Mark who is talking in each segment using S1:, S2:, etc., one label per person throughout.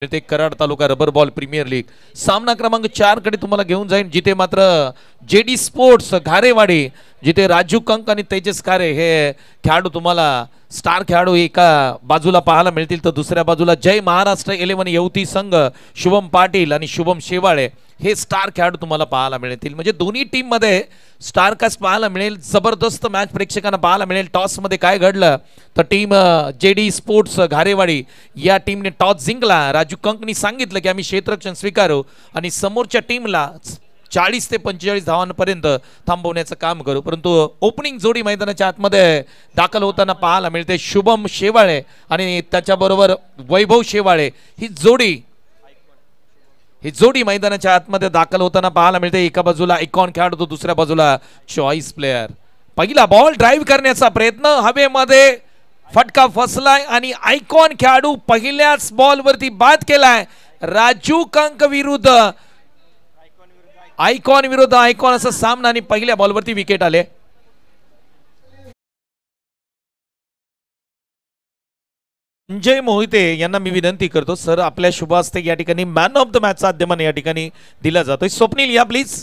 S1: ते कराड तालुका rubber ball premier league सामना क्रमांक 4 कडे तुम्हाला घेऊन जाईल, जिथे मात्र जेडी स्पोर्ट्स घारेवाडी, जिथे राजू कंक आणि तेजस कारे हे खेळाडू तुम्हाला स्टार खेळाडू एका बाजूला पाहायला मिळतील, तर दुसऱ्या बाजूला जय महाराष्ट्र 11 युवती संघ शुभम पाटील आणि शुभम शेवाळे हे स्टार खेळाडू तुम्हाला पाहायला मिळतील. म्हणजे दोन्ही टीम मध्ये स्टार कास्ट पाहायला मिळेल. जबरदस्त मॅच प्रेक्षकांना पाहायला मिळेल. टॉस मध्ये काय घडलं तर टीम जेडी स्पोर्ट्स घारेवाडी या टीमने टॉस जिंकला. राजू कंकनी सांगितलं की आम्ही क्षेत्ररक्षण स्वीकारू आणि समोरच्या टीमला 40 ते 45 धावांपर्यंत थांबवण्याचं काम करू. परंतु ओपनिंग जोडी मैदानाच्या आतमध्ये दाखल होताना पाहायला मिळते. शुभम शेवाळे आणि त्याच्याबरोबर वैभव शेवाळे ही जोडी मैदानाच्या आतमध्ये दाखल होताना पाहायला मिळते. एका बाजूला आयकॉन खेळाडू तो दुसऱ्या बाजूला चॉईस प्लेयर. पहिला बॉल ड्राईव्ह करण्याचा प्रयत्न, हवेमध्ये फटका फसलाय आणि आयकॉन खेळाडू पहिल्याच बॉल वरती बाद केलाय. राजू कंक विरुद्ध आयकॉन असा सामना आणि पहिल्या बॉलवरती विकेट आले. संजय मोहिते यांना मी विनंती करतो सर, आपल्या शुभ हस्ते या ठिकाणी मॅन ऑफ द मॅचचा अध्यमान या ठिकाणी दिला जातोय. स्वप्नील या प्लीज.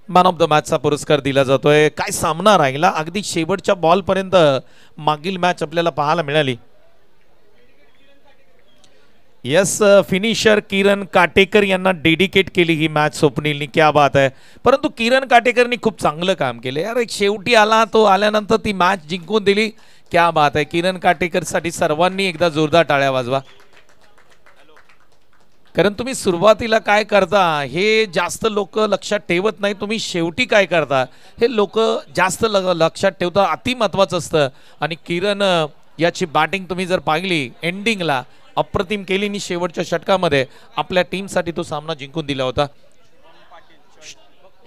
S1: मॅन ऑफ द मॅचचा पुरस्कार दिला जातोय. काय सामना राहिला, अगदी शेवटच्या बॉल पर्यंत मागील मॅच आपल्याला पाहायला मिळाली. यस, फिनिशर किरण काटेकर यांना डेडिकेट केली ही मॅच स्वप्नीलनी. क्या बात आहे. परंतु किरण काटेकरनी खूप चांगलं काम केलं यार. एक शेवटी आला, तो आल्यानंतर ती मॅच जिंकून दिली. क्या बात आहे. किरण काटेकर साठी सर्वांनी एकदा जोरदार टाळ्या वाजवा. कारण तुम्ही सुरुवातीला काय करता हे जास्त लोक लक्षात ठेवत नाही, तुम्ही शेवटी काय करता हे लोक जास्त लक्षात ठेवता. अति महत्वाचं असतं. आणि किरण याची बॅटिंग तुम्ही जर पाहिली एंडिंगला अप्रतिम केली आणि शेवटच्या षटकामध्ये आपल्या टीमसाठी तो सामना जिंकून दिला होता.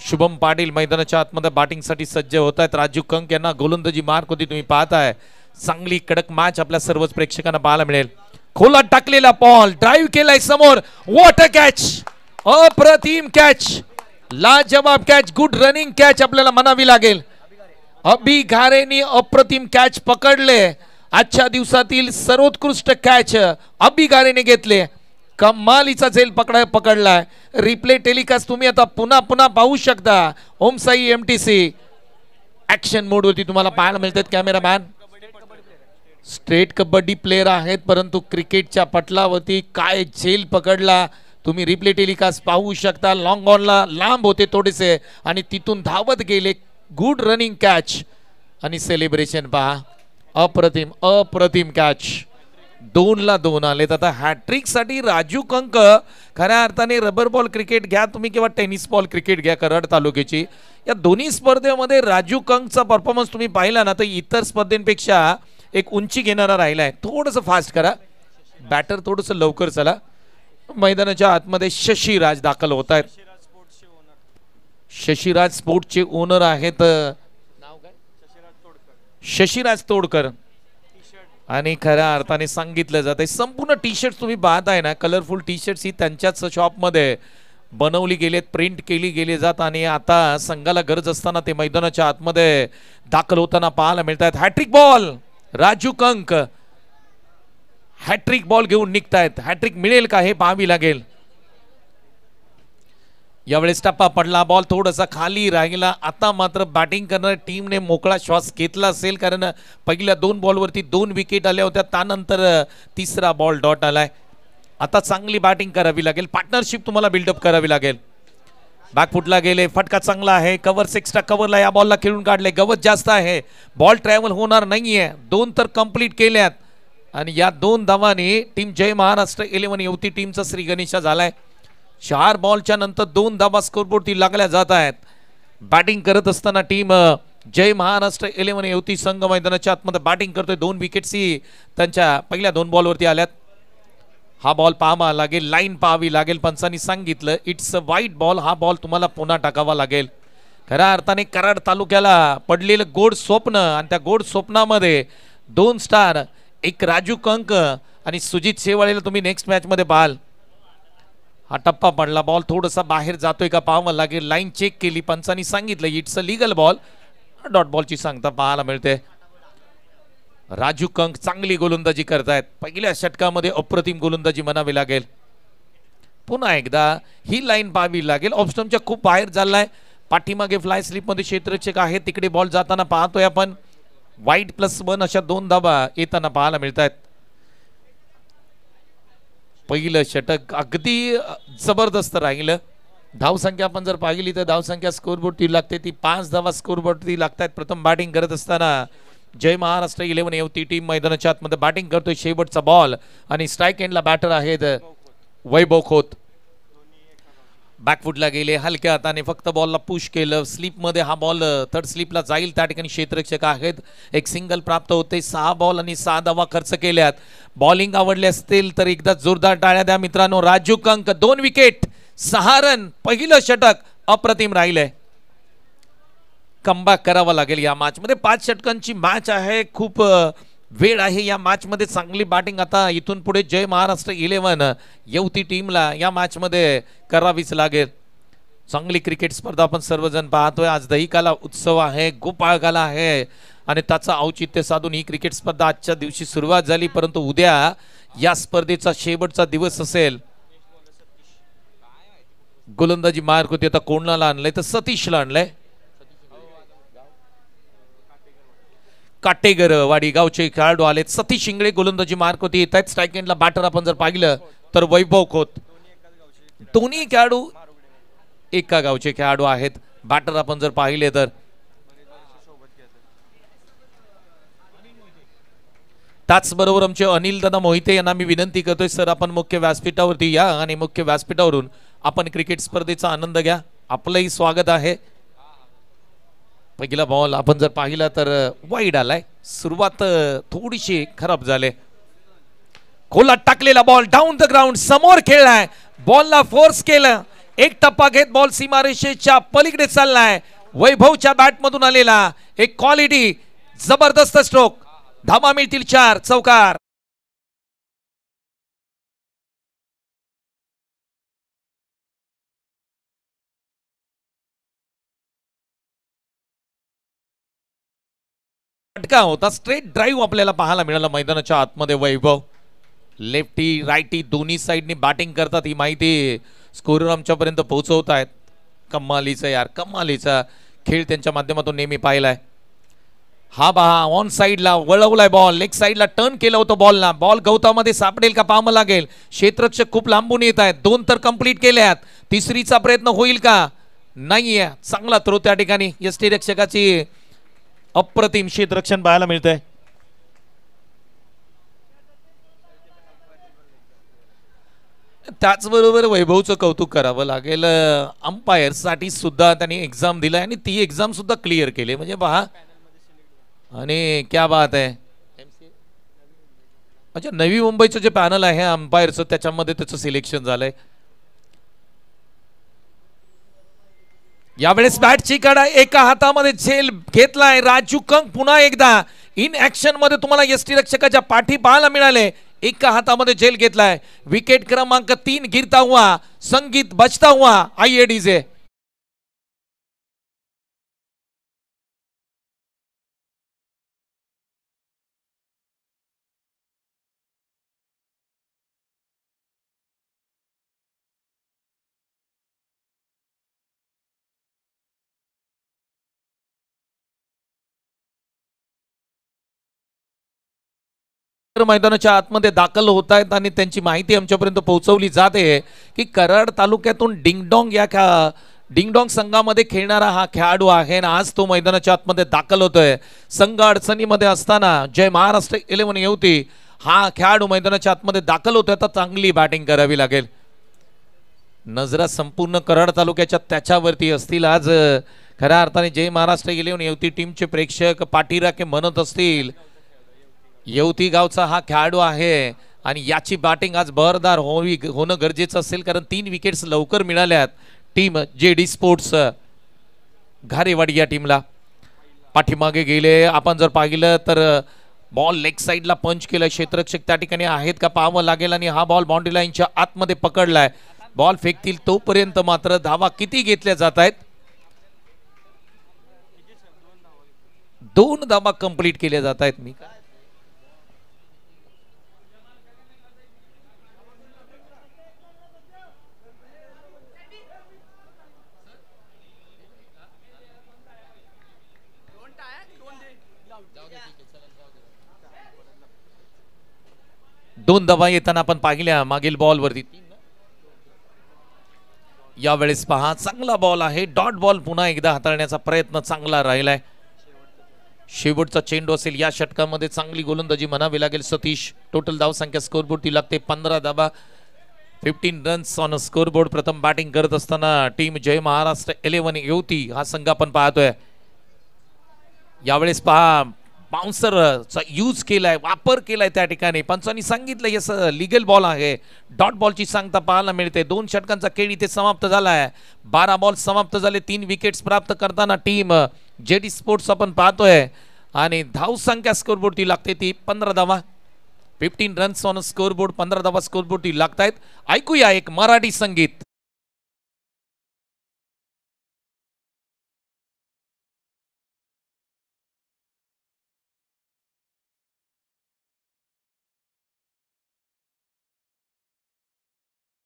S1: शुभम पाटील मैदानाच्या आतमध्ये बॅटिंगसाठी सज्ज होत आहेत. राजू कंक यांना गोलंदाजी मार्क होती, तुम्ही पाहताय. चांगली कडक मॅच आपल्या सर्वच प्रेक्षकांना पाहायला मिळेल. खोला टाकलेला बॉल ड्राईव्ह केलाय समोर. व्हॉट अ कॅच, अप्रतिम कॅच, लाजवाब कॅच, गुड रनिंग कॅच आपल्याला म्हणावी लागेल. अभि घारेने अप्रतिम कॅच पकडले. आजच्या दिवसातील सर्वोत्कृष्ट कॅच अभि घारेने घेतले. कमालीचा झेल पकडलाय. रिप्ले टेलिकास्ट तुम्ही आता पुन्हा पाहू शकता. ओम साई MTC ऍक्शन मोड वरती तुम्हाला पाहायला मिळतात. कॅमेरामॅन स्ट्रेट कबड्डी प्लेयर आहेत, परंतु क्रिकेटच्या पटलावरती काय झेल पकडला तुम्ही रिप्ले टेलिकास्ट पाहू शकता. लॉंग ऑनला लांब होते थोडेसे आणि तिथून धावत गेले. गुड रनिंग कॅच आणि सेलिब्रेशन पहा. अप्रतिम कॅच. 2-2 आलेत. आता हॅट्रिक साठी राजू कंक खऱ्या अर्थाने रबर बॉल क्रिकेट घ्या तुम्ही किंवा टेनिस बॉल क्रिकेट घ्या कराड तालुक्याची, या दोन्ही स्पर्धेमध्ये राजू कंकचा परफॉर्मन्स तुम्ही पाहिला ना तर इतर स्पर्धेपेक्षा एक उंची घेणारा राहिलाय. थोडंसं फास्ट करा, बॅटर थोडंसं लवकर चला. मैदानाच्या आतमध्ये शशीराज दाखल होत आहेत. शशीराज स्पोर्ट्सचे ओनर आहेत, नाव काय, शशीराज तोडकर. आणि खऱ्या अर्थाने सांगितलं जात आहे संपूर्ण टी शर्ट तुम्ही पाहताय ना, कलरफुल टी शर्ट्स ही त्यांच्याच शॉपमध्ये बनवली गेलेत, प्रिंट केली गेली जात. आणि आता संघाला गरज असताना ते मैदानाच्या आतमध्ये दाखल होताना पाहायला मिळतात. Hat trick ball Raju Kank hat trick ball घेऊन निघतायत. हॅट्रिक मिळेल का हे पाहावी लागेल. यावेळेस टप्पा पडला, बॉल थोडासा खाली राहिला. आता मात्र बॅटिंग करणाऱ्या टीमने मोकळा श्वास घेतला असेल, कारण पहिल्या 2 बॉलवरती 2 विकेट आल्या होत्या. त्यानंतर तिसरा बॉल डॉट आलाय. आता चांगली बॅटिंग करावी लागेल, पार्टनरशिप तुम्हाला बिल्डअप करावी लागेल. बॅकफुटला गेले, फटका चांगला आहे. कव्हर एक्स्ट्रा कव्हरला या बॉलला खेळून काढले. गवत जास्त आहे, बॉल ट्रॅव्हल होणार नाहीये. 2 तर कंप्लीट केल्यात आणि या 2 धावांनी टीम जय महाराष्ट्र 11 युवती टीमचा श्री गणेशा झालाय. 4 बॉलच्या नंतर 2 धावा स्कोरबोर्डती लागल्या जात आहेत. बॅटिंग करत असताना टीम जय महाराष्ट्र 11 युवती संघ मैदानाच्या आतमध्ये बॅटिंग करतोय. 2 विकेट्सही त्यांच्या पहिल्या 2 बॉलवरती आल्यात. हा बॉल पाहावा लागेल, लाईन पाहावी लागेल. पंचांनी सांगितलं इट्स अ वाईट बॉल. हा बॉल तुम्हाला पुन्हा टाकावा लागेल. खऱ्या अर्थाने कराड तालुक्याला पडलेलं गोड स्वप्न आणि त्या गोड स्वप्नामध्ये 2 स्टार, एक राजू कंक आणि सुजित शेवाळेला तुम्ही नेक्स्ट मॅच मध्ये पाहाल. हा टप्पा पडला, बॉल थोडासा बाहेर जातोय का पाहावं लागेल. लाईन चेक केली, पंचांनी सांगितलं it's a legal ball. Dot बॉलची सांगता पाहायला मिळते. राजू कंक चांगली गोलंदाजी करतायत. पहिल्या षटकामध्ये अप्रतिम गोलंदाजी म्हणावी लागेल. पुन्हा एकदा ही लाईन पाहावी लागेल. ऑफस्टमच्या खूप बाहेर चाललाय. पाठीमागे फ्लाय स्लिपमध्ये क्षेत्ररक्षक आहे, तिकडे बॉल जाताना पाहतोय आपण. वाईट +1 अशा 2 धाबा येताना पाहायला मिळत आहेत. पहिलं षटक अगदी जबरदस्त राहिलं. धावसंख्या आपण जर पाहिली तर धावसंख्या स्कोरबोर्डवरती लागते ती 5 धावा स्कोरबोर्डवरती लागतात. प्रथम बॅटिंग करत असताना जय महाराष्ट्र 11 युवती टीम मैदानाच्या आतमध्ये बॅटिंग करतोय. शेवटचा बॉल आणि स्ट्राईक एंडला बॅटर आहेत वैभव खोत. बॅकफुटला गेले, हलक्या हाताने फक्त बॉलला पुश केलं. स्लिपमध्ये हा बॉल थर्ड स्लिपला जाईल. त्या ठिकाणी क्षेत्ररक्षक आहेत, एक सिंगल प्राप्त होते. 6 बॉल आणि 6 धावा खर्च केल्यात. बॉलिंग आवडले असतील तर एकदा जोरदार टाळ्या द्या मित्रांनो. Raju Kank 2 wicket 6 run. पहिलं षटक अप्रतिम राहिलंय. कमबॅक करावा लागेल या मॅच मध्ये. 5 षटकांची मॅच आहे. खूप वेळ आहे या मॅच मध्ये. चांगली बॅटिंग आता इथून पुढे जय महाराष्ट्र 11 युवती टीमला या मॅच मध्ये करावीच लागेल. चांगली क्रिकेट स्पर्धा आपण सर्वजण पाहतोय. आज दहीकाला उत्सव आहे, गोपाळकाला आहे आणि त्याचा औचित्य साधून ही क्रिकेट स्पर्धा आजच्या दिवशी सुरुवात झाली. परंतु उद्या या स्पर्धेचा शेवटचा दिवस असेल. गोलंदाजी मार्क होती. आता कोणाला आणलंय तर सतीशला आणलंय. काटेगर वाडी गावचे खेळाडू आले. सतीश शिंगळे गोलंदाजी मार्क होती. येत आहेत. स्ट्राईक एंडला बॅटर आपण जर पाहिलं तर वैभव खोत. दोन्ही खेळाडू एका गावचे खेळाडू आहेत. बॅटर आपण जर पाहिले तर त्याचबरोबर आमचे अनिल दादा मोहिते यांना मी विनंती करतोय, सर आपण मुख्य व्यासपीठावरती या आणि मुख्य व्यासपीठावरून आपण क्रिकेट स्पर्धेचा आनंद घ्या. आपलंही स्वागत आहे. पहिला बॉल आपण जर पाहिला तर वाईड आलाय. सुरुवात थोडीशी खराब झाले. खोलात टाकलेला बॉल डाऊन द ग्राउंड समोर खेळलाय. बॉलला फोर्स केलं. एक टप्पा घेत बॉल सीमारेषेच्या पलीकडे चाललाय. वैभवच्या बॅट मधून आलेला एक क्वालिटी जबरदस्त स्ट्रोक. धावा मिळतील 4. चौकार. होता स्ट्रेट ड्राईव्ह आपल्याला पाहायला मिळाला मैदानाच्या आतमध्ये. वैभव लेफ्टी राईटी दोन्ही साइडनी बॅटिंग करतात ही माहिती स्कोरर आमच्यापर्यंत पोहोचवत आहेत. कमालीचा यार, कमालीचा खेळ त्यांच्या माध्यमातून नेहमी पाहिलाय. हा पहा ऑन साइडला वळवलाय बॉल. लेग साइडला टर्न केलं होतं बॉलला. बॉल गवतामध्ये सापडेल का पाहावं लागेल. क्षेत्ररक्षक खूप लांबून येत आहेत. 2 तर कंप्लीट केल्यात. तिसरीचा प्रयत्न होईल का? नाहीये. चांगला थ्रो त्या ठिकाणी यष्टीरक्षकाची अप्रतिम क्षेत्ररक्षण पाहायला मिळतंय. त्याचबरोबर वैभवचं कौतुक करावं लागेल. अंपायर साठी सुद्धा त्यांनी एक्झाम दिलाय आणि ती एक्झाम सुद्धा क्लिअर केली. म्हणजे पहा आणि क्या बात आहे. अच्छा, नवी मुंबईचं जे पॅनल आहे अंपायरचं त्याच्यामध्ये त्याचं सिलेक्शन झालंय. यावेळेस बॅटची कडा एका हातामध्ये झेल घेतलाय. राजू कंक पुन्हा एकदा इन ऍक्शन मध्ये तुम्हाला यष्टीरक्षकाच्या पाठी पाहायला मिळाले. एका हातामध्ये झेल घेतलाय. विकेट क्रमांक 3 गिरता हुआ, संगीत बजता हुआ. आइए डीजे. मैदानाच्या आतमध्ये दाखल होत आहेत आणि त्यांची माहिती आमच्यापर्यंत पोहोचवली जाते की कराड तालुक्यातून डिंगडॉंग संघामध्ये खेळणारा हा खेळाडू आहे आणि आज तो मैदानाच्या आतमध्ये दाखल होतोय. संघ अडचणीमध्ये असताना जय महाराष्ट्र 11 युवती हा खेळाडू मैदानाच्या आतमध्ये दाखल होतोय. आता चांगली बॅटिंग करावी लागेल. नजरा संपूर्ण कराड तालुक्याच्या त्याच्यावरती असतील. आज खऱ्या अर्थाने जय महाराष्ट्र 11 युवती टीमचे प्रेक्षक पाठीराखे म्हणत असतील येवती गावचा हा खेळाडू आहे आणि याची बॅटिंग आज बरदार होणं गरजेचं असेल, कारण 3 विकेट्स लवकर मिळाल्यात टीम जेडी स्पोर्ट्स घारेवाडी या टीमला. पाठीमागे गेले. आपण जर पाहिलं तर बॉल लेग साइडला पंच केलाय. क्षेत्ररक्षक त्या ठिकाणी आहेत का पाहावं लागेल आणि हा बॉल बाउंड्री लाईनच्या आतमध्ये पकडलाय. बॉल फेकतील तोपर्यंत मात्र धावा किती घेतल्या जात आहेत? 2 धावा कंप्लीट केल्या जात आहेत. मी दोन धावा येताना आपण पाहिल्या मागील बॉलवरती. यावेळेस पहा चांगला बॉल आहे, डॉट बॉल पुन्हा एकदा हाताळण्याचा प्रयत्न चांगला राहिलाय. शेवटचा चेंडू असेल या षटकामध्ये. चांगली गोलंदाजी म्हणावी लागेल सतीश. टोटल धावसंख्या स्कोरबोर्ड ती लागते 15 धावा, 15 रन्स ऑन स्कोरबोर्ड. प्रथम बॅटिंग करत असताना टीम जय महाराष्ट्र 11 युवती हा संघ आपण पाहतोय. यावेळेस पहा बाउन्सरचा यूज केलाय, वापर केलाय त्या ठिकाणी. पंचांनी सांगितलं यस लिगल बॉल आहे. डॉट बॉलची सांगता पाहायला मिळते. 2 षटकांचा खेळ इथे समाप्त झालाय. 12 बॉल समाप्त झाले. 3 विकेट्स प्राप्त करताना टीम जेडी स्पोर्ट्स आपण पाहतोय. आणि धावसंख्या स्कोरबोर्ड ती लागते ती 15 धावा, 15 रन्स ऑन स्कोरबोर्ड. 15 धावा स्कोरबोर्ड ती लागतायत. ऐकूया एक मराठी संगीत.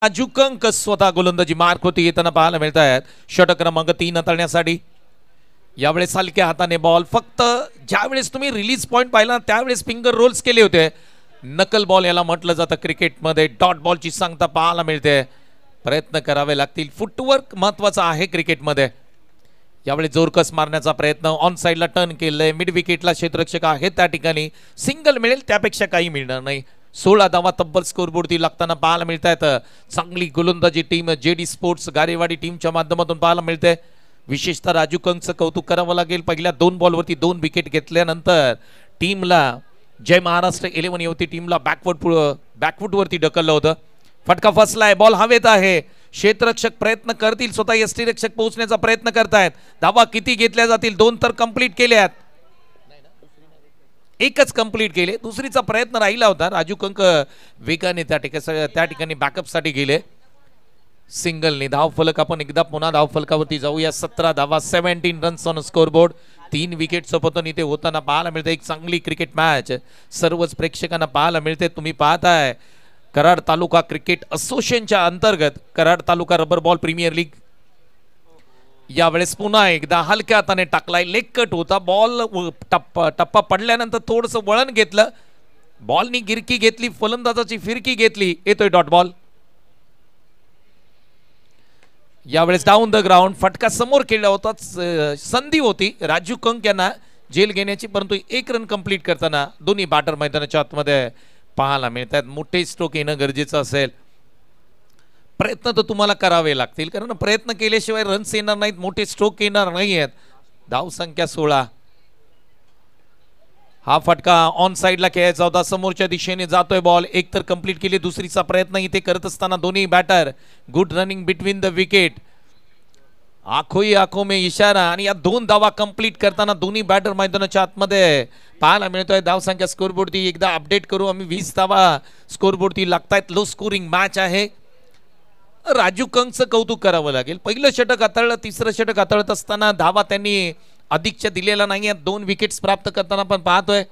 S1: राजू कंक स्वतः गोलंदाजी मार्क होती येताना पाहायला मिळत आहेत. षटक क्रमांक 3 हाताळण्यासाठी यावेळेस हलक्या हाताने बॉल. फक्त ज्यावेळेस तुम्ही रिलीज पॉइंट पाहिला त्यावेळेस फिंगर रोल्स केले होते. नकल बॉल याला म्हटलं जातं क्रिकेटमध्ये. डॉट बॉलची सांगता पाहायला मिळते. प्रयत्न करावे लागतील. फुटवर्क महत्वाचा आहे क्रिकेटमध्ये. यावेळी जोरकस मारण्याचा प्रयत्न. ऑन साईडला टर्न केलंय. मिड विकेटला क्षेत्ररक्षक आहे त्या ठिकाणी. सिंगल मिळेल त्यापेक्षा काही मिळणार नाही. 16 धावा तब्बल स्कोरबोर्ड ती लागताना पाहायला मिळत आहेत. चांगली गोलंदाजी टीम जेडी स्पोर्ट्स गारेवाडी टीमच्या माध्यमातून पाहायला मिळते. विशेषतः राजू कंकचं कौतुक करावं लागेल. पहिल्या 2 बॉलवरती 2 विकेट घेतल्यानंतर टीमला जय महाराष्ट्र 11 युवती टीमला बॅकफुटवरती ढकललं होतं. फटका फसलाय. बॉल हवेत आहे. क्षेत्ररक्षक प्रयत्न करतील. स्वतः यष्टीरक्षक पोहोचण्याचा प्रयत्न करतायत. धावा किती घेतल्या जातील? 2 तर कंप्लीट केल्यात. एकच कंप्लीट केले. दुसरीचा प्रयत्न राहिला होता. राजू कंक वेगाने त्या ठिकाणी बॅकअपसाठी गेले. सिंगलने धाव फलक. आपण एकदा पुन्हा धाव फलकावरती जाऊया. 17 धावा, 17 रन्स ऑन स्कोरबोर्ड. 3 विकेटचं पतन इथे होताना पाहायला मिळते. एक चांगली क्रिकेट मॅच सर्वच प्रेक्षकांना पाहायला मिळते. तुम्ही पाहताय कराड तालुका क्रिकेट असोसिएशनच्या अंतर्गत कराड तालुका रबर बॉल प्रीमियर लीग. यावेळेस पुन्हा एकदा हलक्या हाताने टाकलाय. लेग कट होता बॉल. टप्पा पडल्यानंतर थोडंसं वळण घेतलं. बॉलनी गिरकी घेतली. फलंदाजाची फिरकी घेतली. येतोय डॉट बॉल. यावेळेस डाऊन द ग्राउंड. फटका समोर केला होता. संधी होती राजू कंक यांना जेल घेण्याची, परंतु 1 रन कंप्लीट करताना दोन्ही बॅटर मैदानाच्या आतमध्ये पाहायला मिळतात. मोठे स्ट्रोक येणं गरजेचं असेल. प्रयत्न तर तुम्हाला करावे लागतील, कारण प्रयत्न केल्याशिवाय रन्स येणार नाहीत, मोठे स्ट्रोक येणार नाहीत. धाव संख्या 16. हा फटका ऑन साइडला खेळायचा होता. समोरच्या दिशेने जातोय बॉल. एक तर कंप्लीट केली. दुसरीचा प्रयत्न इथे करत असताना दोन्ही batter good running between the wicket. आखो ही आखो में इशारा. आणि या 2 धावा कंप्लीट करताना दोन्ही बॅटर मैदानाच्या आतमध्ये पाहायला मिळतोय. धाव संख्या स्कोरबोर्डती एकदा अपडेट करू आम्ही. 20 धावा स्कोरबोर्डती लागतायत. लो स्कोरिंग मॅच आहे. राजू कंकचं कौतुक करावं लागेल. पहिलं षटक हाताळलं. 3रं षटक हाताळत असताना धावा त्यांनी अधिकच्या दिलेला नाही. 2 विकेट्स प्राप्त करताना आपण पाहतोय.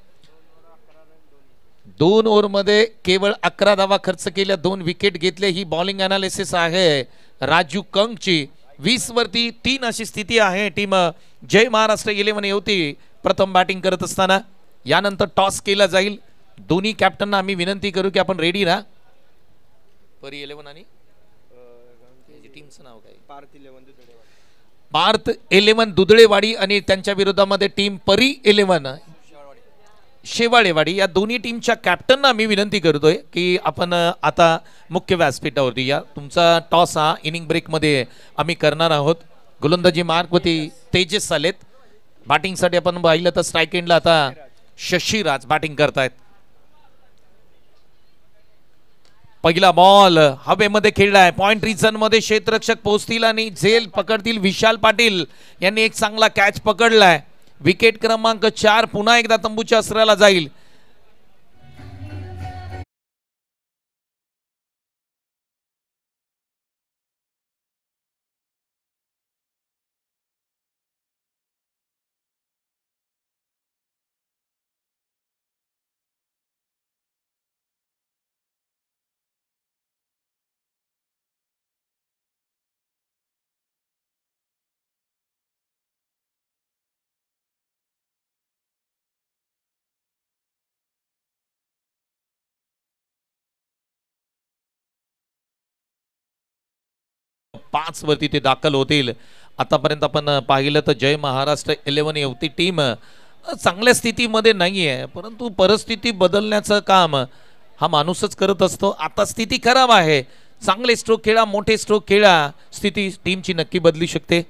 S1: 2 ओव्हरमध्ये केवळ 11 धावा खर्च केल्या. 2 विकेट घेतले. ही बॉलिंग अनालिसिस आहे राजू कंकची. 20 वरती 3 अशी स्थिती आहे. टीम जय महाराष्ट्र 11 युवती प्रथम बॅटिंग करत असताना. यानंतर टॉस केला जाईल. दोन्ही कॅप्टनना आम्ही विनंती करू की आपण रेडी राहा. परी 11 आणि टीमचं नाव काय? पार्थ 11 दुधळेवाडी आणि त्यांच्या विरोधामध्ये टीम परी 11 शेवाळेवाडी. या दोन्ही टीमच्या कॅप्टनना आम्ही विनंती करतोय की आपण आता मुख्य व्यासपीठावरती या. तुमचा टॉस हा इनिंग ब्रेकमध्ये आम्ही करणार आहोत. गोलंदाजी मार्कवरती तेजस आलेत. बॅटिंगसाठी आपण पाहिलं तर स्ट्राईक एंडला आता शशीराज बॅटिंग करतायत. पहिला बॉल हवेमध्ये खेळलाय. पॉइंट रिझन मध्ये क्षेत्ररक्षक पोहोचतील आणि झेल पकडतील. विशाल पाटील यांनी एक चांगला कॅच पकडलाय. विकेट क्रमांक 4 पुन्हा एकदा तंबूच्या अस्त्राला जाईल. 5 वरती ते दाखल होतील. आतापर्यंत आपण पाहिलं तर जय महाराष्ट्र 11 युवती टीम चांगल्या स्थितीमध्ये नाही आहे, परंतु परिस्थिती बदलण्याचं काम हा माणूसच करत असतो. आता स्थिती खराब आहे, चांगले स्ट्रोक खेळा, मोठे स्ट्रोक खेळा, स्थिती टीमची नक्की बदलू शकते.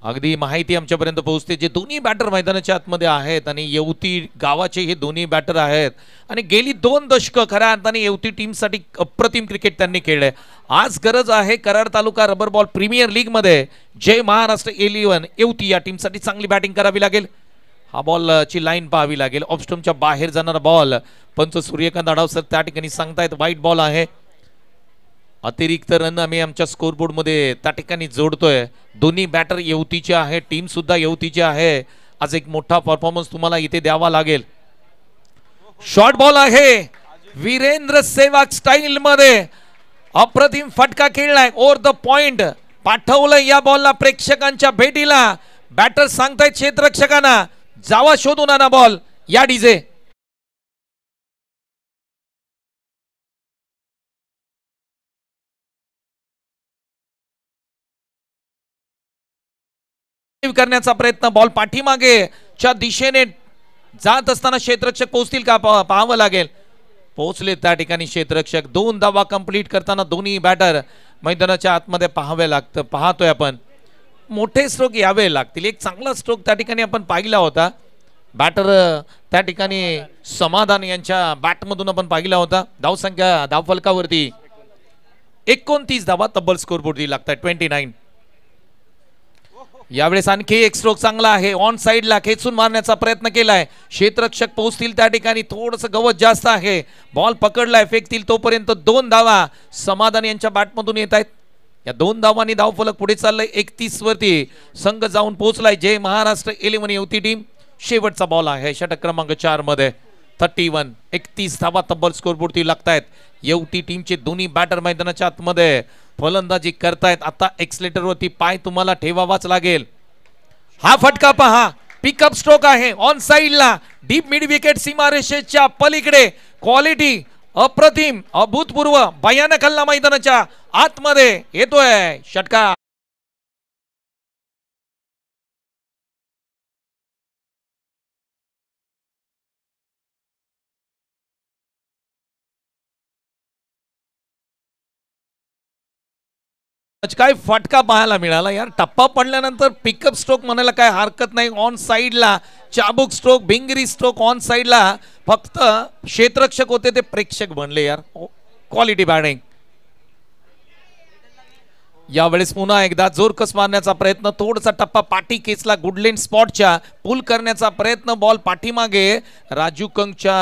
S1: अगदी माहिती आमच्यापर्यंत पोहोचते. जे दोन्ही बॅटर मैदानाच्या आतमध्ये आहेत आणि येवती गावाचे हे दोन्ही बॅटर आहेत आणि गेली 2 दशकं खऱ्या अर्थाने येवती टीमसाठी अप्रतिम क्रिकेट त्यांनी खेळलंय. आज गरज आहे कराड तालुका रबर बॉल प्रीमियर लीग मध्ये जय महाराष्ट्र 11 येवती या टीमसाठी चांगली बॅटिंग करावी लागेल. हा बॉलची लाईन पाहावी लागेल. ऑफस्टम्पच्या बाहेर जाणारा बॉल पंच सूर्यकांत आढावसर त्या ठिकाणी सांगतायत वाईट बॉल आहे. अतिरिक्त रन आम्ही आमच्या स्कोरबोर्ड मध्ये त्या ठिकाणी जोडतोय. दोन्ही बॅटर येवतीचे आहे, टीम सुद्धा येवतीची आहे. आज एक मोठा परफॉर्मन्स तुम्हाला इथे द्यावा लागेल. शॉर्ट बॉल आहे, वीरेंद्र सेवाग स्टाईल मध्ये अप्रतिम फटका खेळलाय. ओव्हर द पॉइंट पाठवलंय या बॉलला प्रेक्षकांच्या भेटीला. बॅटर सांगतायत क्षेत्ररक्षकांना जावा शोधून आणा बॉल. या डीजे करण्याचा प्रयत्न, बॉल पाठीमागे च्या दिशेने जात असताना क्षेत्ररक्षक पोहोचतील का पाहावं लागेल. पोहोचले त्या ठिकाणी क्षेत्ररक्षक. 2 धावा कंप्लीट करताना दोन्ही बॅटर मैदानाच्या आतमध्ये पाहावे लागतं. पाहतोय आपण मोठे स्ट्रोक यावे लागतील. एक चांगला स्ट्रोक त्या ठिकाणी आपण पाहिला होता. बॅटर त्या ठिकाणी समाधान यांच्या बॅटमधून आपण पाहिला होता. धावसंख्या धावफलकावरती 29 धावा तब्बल स्कोरबोर्ड लागतात 29. यावेळेस आणखी एक स्ट्रोक चांगला आहे. ऑन साइडला खेचून मारण्याचा प्रयत्न केलाय. क्षेत्ररक्षक पोहोचतील त्या ठिकाणी. थोडंसं गवत जास्त आहे. बॉल पकडलाय, फेकतील तोपर्यंत 2 धावा समाधान यांच्या बॅटमधून येत आहेत. या 2 धावांनी धावफलक पुढे चाललंय 31 वरती. संघ जाऊन पोहोचलाय जय महाराष्ट्र 11 युवती टीम. शेवटचा बॉल आहे षटक क्रमांक 4 मध्ये. 31 31 धावा तब्बल स्कोरबोर्डती लागतायत. येवती टीमचे दोन्ही बॅटर मैदानाच्या आतमध्ये फलंदाजी करतायत. आता एक्सलेटर वरती पाय तुम्हाला ठेवावाच लागेल. हा फटका पहा, पिकअप स्ट्रोक आहे ऑन साइडला, डीप मिड विकेट सीमारेषेच्या पलीकडे. क्वालिटी अप्रतिम, अभूतपूर्व, भयानक हल्ला मैदानाच्या आतमध्ये येतोय. षटका काय फटका पाहायला मिळाला यार. टप्पा पडल्यानंतर पिकअप स्ट्रोक म्हणायला काय हरकत नाही. ऑन साइडला चाबुक स्ट्रोक, भिंगरी स्ट्रोक ऑन साइडला. फक्त क्षेत्ररक्षक होते ते प्रेक्षक बनले यार. Quality batting. यावेळेस पुन्हा एकदा जोरकस मारण्याचा प्रयत्न. थोडासा टप्पा पाठी केसला गुडलेंड स्पॉटच्या. पुल करण्याचा प्रयत्न. बॉल पाठीमागे राजू कंकच्या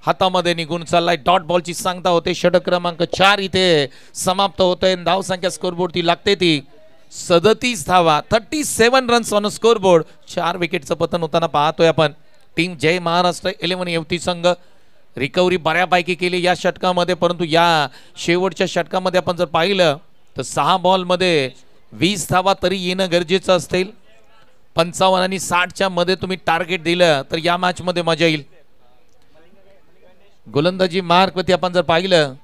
S1: हातामध्ये निघून चाललाय. डॉट बॉलची सांगता होते. षटक क्रमांक 4 इथे समाप्त होतोय. धाव संख्या स्कोरबोर्ड ती लागते ती 37 धावा, 37 रन्स ऑन स्कोरबोर्ड. 4 विकेटचं पतन होताना पाहतोय आपण. टीम जय महाराष्ट्र 11 युवती संघ रिकव्हरी बऱ्यापैकी केली या षटकामध्ये, परंतु या शेवटच्या षटकामध्ये आपण जर पाहिलं तर 6 बॉलमध्ये 20 धावा तरी येणं गरजेचं असतील. 55 आणि 60च्या मध्ये तुम्ही टार्गेट दिलं तर या मॅच मध्ये मजा येईल. गोलंदाजी मार्कवरती आपण जर पाहिलं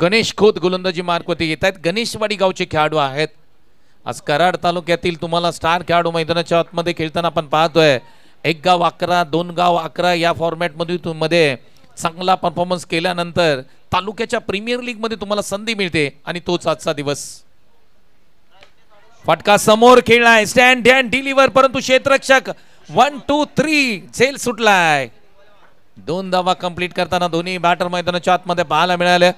S1: गणेश खोत गोलंदाजी मार्कवरती येत आहेत. गणेशवाडी गावचे खेळाडू आहेत. आज कराड तालुक्यातील तुम्हाला स्टार खेळाडू मैदानाच्या आतमध्ये खेळताना आपण पाहतोय. 1 गाव 11, 2 गाव 11 या फॉर्मॅट मध्ये चांगला परफॉर्मन्स केल्यानंतर तालुक्याच्या प्रीमियर लीग मध्ये तुम्हाला संधी मिळते आणि तोच आजचा दिवस. फटका समोर खेळलाय, स्टँड अँड डिलिव्हर, परंतु क्षेत्ररक्षक 1 2 3 झेल सुटलाय. 2 धावा कंप्लीट करताना दोन्ही बॅटर मैदानाच्या आतमध्ये पाहायला मिळाले.